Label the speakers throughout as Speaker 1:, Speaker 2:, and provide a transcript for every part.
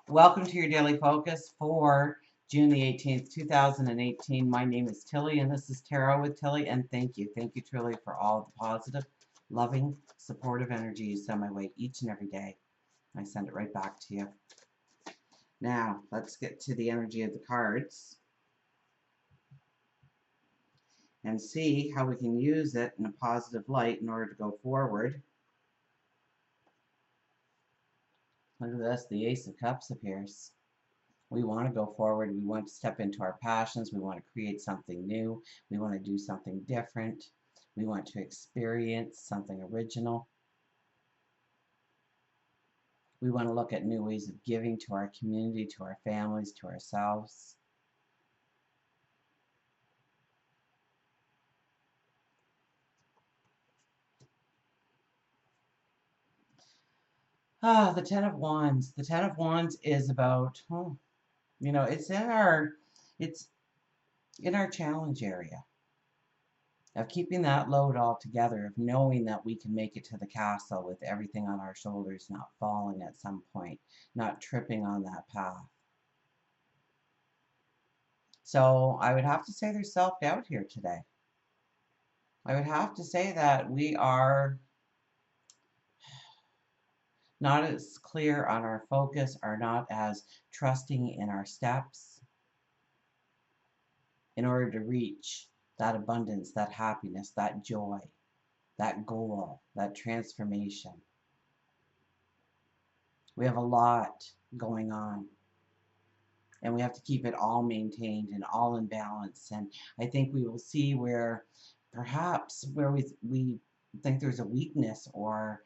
Speaker 1: Welcome to your daily focus for June the 18th, 2018. My name is Tilly, and this is Tarot with Tilly. And thank you. Thank you, truly, for all the positive, loving, supportive energy you send my way each and every day. I send it right back to you. Now, let's get to the energy of the cards and see how we can use it in a positive light in order to go forward. Look at this. The Ace of Cups appears. We want to go forward. We want to step into our passions. We want to create something new. We want to do something different. We want to experience something original. We want to look at new ways of giving to our community, to our families, to ourselves. The Ten of Wands. The Ten of Wands is about, it's in our challenge area of keeping that load all together, of knowing that we can make it to the castle with everything on our shoulders, not falling at some point, not tripping on that path. So I would have to say there's self-doubt here today. I would have to say that we are not as clear on our focus, are not as trusting in our steps in order to reach that abundance, that happiness, that joy, that goal, that transformation. We have a lot going on, and we have to keep it all maintained and all in balance. And I think we will see where perhaps where we think there's a weakness, or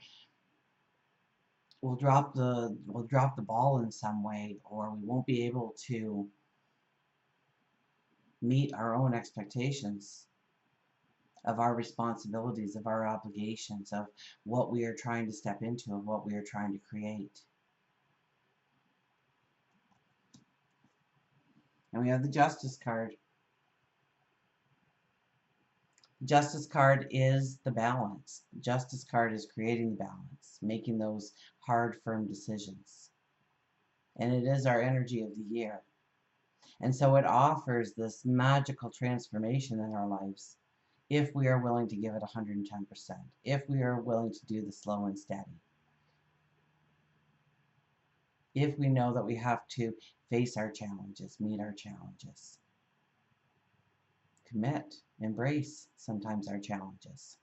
Speaker 1: we'll drop the ball in some way, or we won't be able to meet our own expectations of our responsibilities, of our obligations, of what we are trying to step into, of what we are trying to create. And we have the Justice card. The Justice card is the balance. The Justice card is creating the balance, making those hard, firm decisions. And it is our energy of the year. And so it offers this magical transformation in our lives if we are willing to give it 110%, if we are willing to do the slow and steady, if we know that we have to face our challenges, meet our challenges, commit, embrace sometimes our challenges.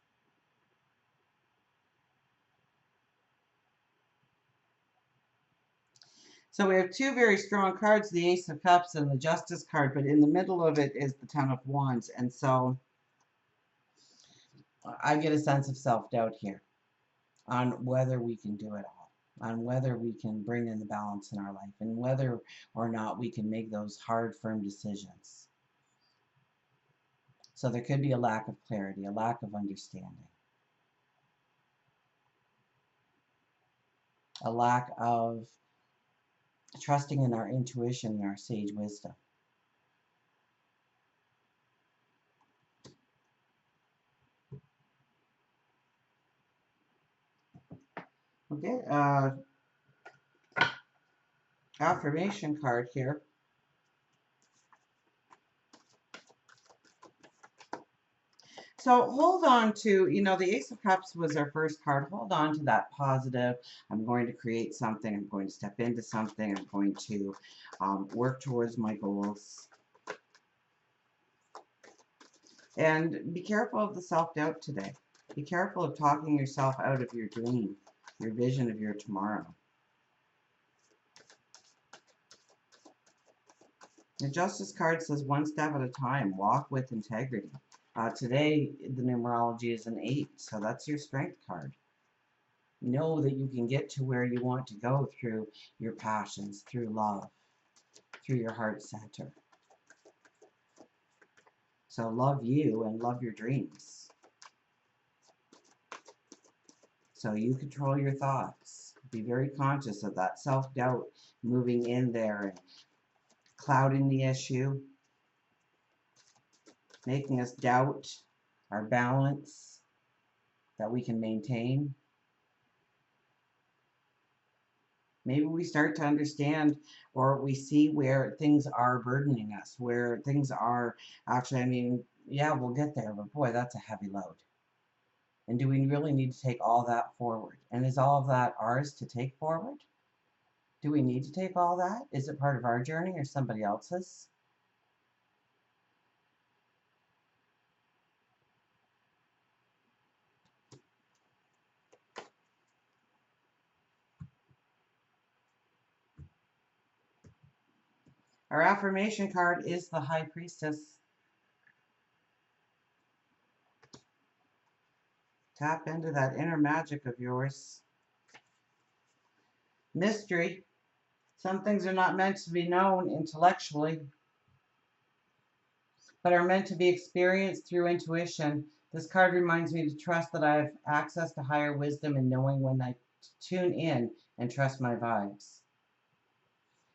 Speaker 1: So we have two very strong cards, the Ace of Cups and the Justice card, but in the middle of it is the Ten of Wands. And so I get a sense of self-doubt here on whether we can do it all, on whether we can bring in the balance in our life, and whether or not we can make those hard, firm decisions. So there could be a lack of clarity, a lack of understanding, a lack of trusting in our intuition and our sage wisdom. Okay, affirmation card here. So hold on to, the Ace of Cups was our first card. Hold on to that positive. I'm going to create something. I'm going to step into something. I'm going to work towards my goals. And be careful of the self-doubt today. Be careful of talking yourself out of your dream, your vision of your tomorrow. The Justice card says one step at a time. Walk with integrity. Today, the numerology is an 8, so that's your strength card. Know that you can get to where you want to go through your passions, through love, through your heart center. So love you and love your dreams. So you control your thoughts. Be very conscious of that self-doubt moving in there and clouding the issue, making us doubt our balance that we can maintain. Maybe we start to understand, or we see where things are burdening us, where things are actually, I mean, yeah, we'll get there, but boy, that's a heavy load. And do we really need to take all that forward? And is all of that ours to take forward? Do we need to take all that? Is it part of our journey or somebody else's? Our affirmation card is the High Priestess. Tap into that inner magic of yours. Mystery. Some things are not meant to be known intellectually, but are meant to be experienced through intuition. This card reminds me to trust that I have access to higher wisdom and knowing when I tune in and trust my vibes.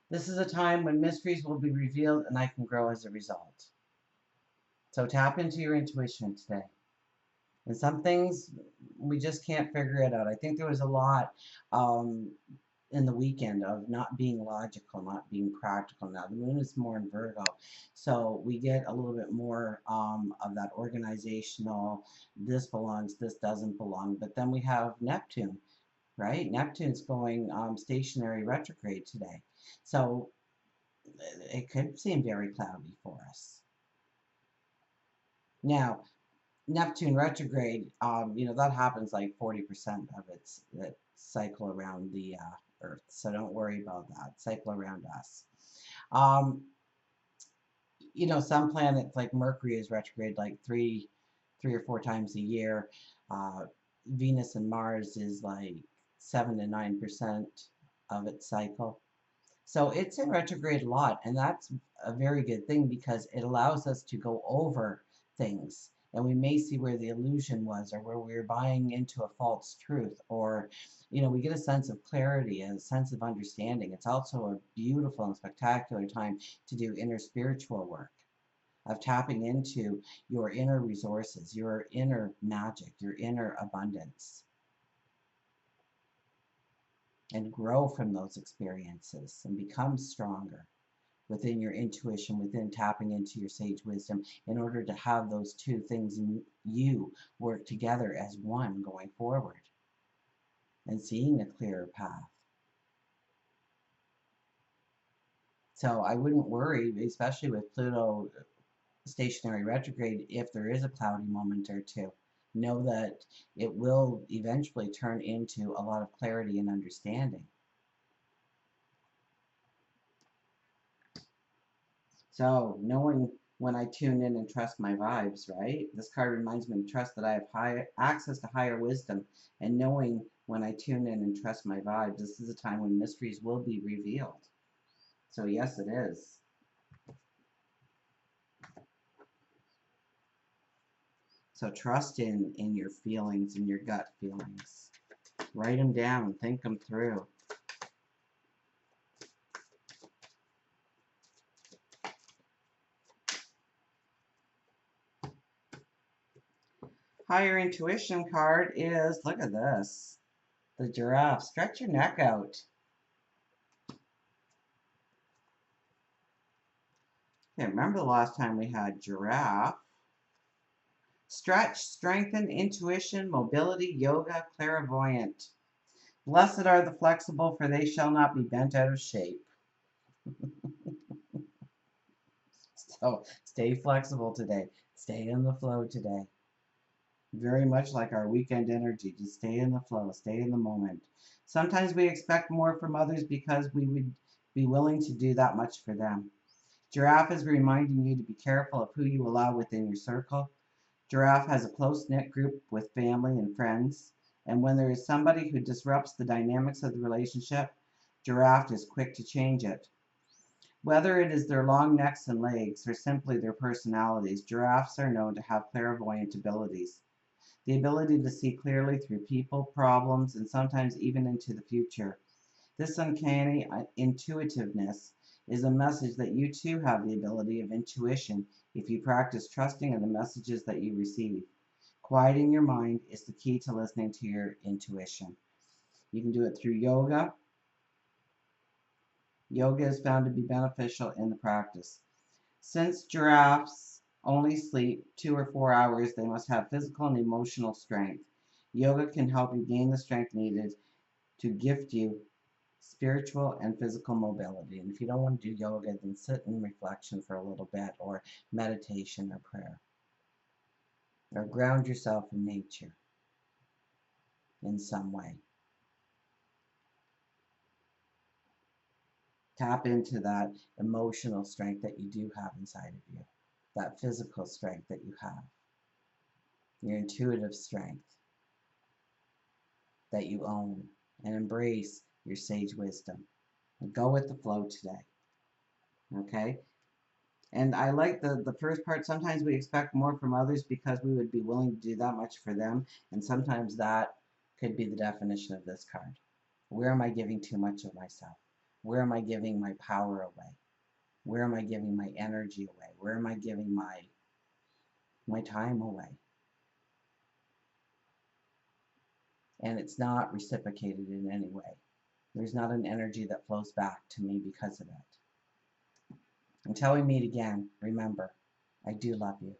Speaker 1: This is a time when mysteries will be revealed and I can grow as a result. So tap into your intuition today. And some things we just can't figure it out. I think there was a lot in the weekend of not being logical, not being practical. Now the moon is more in Virgo, so we get a little bit more of that organizational. This belongs, this doesn't belong. But then we have Neptune, right? Neptune's going stationary retrograde today, so it could seem very cloudy for us. Now, Neptune retrograde, that happens like 40% of its cycle around the Earth. So don't worry about that cycle around us. Um, some planets like Mercury is retrograde like three or four times a year. Uh, Venus and Mars is like 7 to 9% of its cycle. So it's in retrograde a lot, and that's a very good thing because it allows us to go over things. And we may see where the illusion was, or where we were buying into a false truth, or, we get a sense of clarity and a sense of understanding. It's also a beautiful and spectacular time to do inner spiritual work, of tapping into your inner resources, your inner magic, your inner abundance, and grow from those experiences and become stronger within your intuition, within tapping into your sage wisdom, in order to have those two things in you work together as one going forward and seeing a clearer path. So I wouldn't worry, especially with Pluto stationary retrograde, if there is a cloudy moment or two. Know that it will eventually turn into a lot of clarity and understanding. So knowing when I tune in and trust my vibes, right? This card reminds me to trust that I have higher access to higher wisdom, and knowing when I tune in and trust my vibes, this is a time when mysteries will be revealed. So yes, it is. So trust in your feelings and your gut feelings. Write them down, think them through. Higher intuition card is, look at this, the giraffe. Stretch your neck out. Okay, remember the last time we had giraffe. Stretch, strengthen, intuition, mobility, yoga, clairvoyant. Blessed are the flexible, for they shall not be bent out of shape. So stay flexible today. Stay in the flow today. Very much like our weekend energy. Just stay in the flow. Stay in the moment. Sometimes we expect more from others because we would be willing to do that much for them. Giraffe is reminding you to be careful of who you allow within your circle. Giraffe has a close-knit group with family and friends, and when there is somebody who disrupts the dynamics of the relationship, Giraffe is quick to change it. Whether it is their long necks and legs or simply their personalities, giraffes are known to have clairvoyant abilities. The ability to see clearly through people, problems, and sometimes even into the future. This uncanny intuitiveness is a message that you too have the ability of intuition if you practice trusting in the messages that you receive. Quieting your mind is the key to listening to your intuition. You can do it through yoga, Yoga is found to be beneficial in the practice. Since giraffes only sleep 2 or 4 hours, they must have physical and emotional strength. Yoga can help you gain the strength needed to gift you spiritual and physical mobility. And if you don't want to do yoga, then sit in reflection for a little bit, or meditation or prayer, or ground yourself in nature in some way. Tap into that emotional strength that you do have inside of you, that physical strength that you have, your intuitive strength that you own, and embrace your sage wisdom. And go with the flow today. Okay? And I like the first part. Sometimes we expect more from others because we would be willing to do that much for them. And sometimes that could be the definition of this card. Where am I giving too much of myself? Where am I giving my power away? Where am I giving my energy away? Where am I giving my time away? And it's not reciprocated in any way. There's not an energy that flows back to me because of it. Until we meet again, remember, I do love you.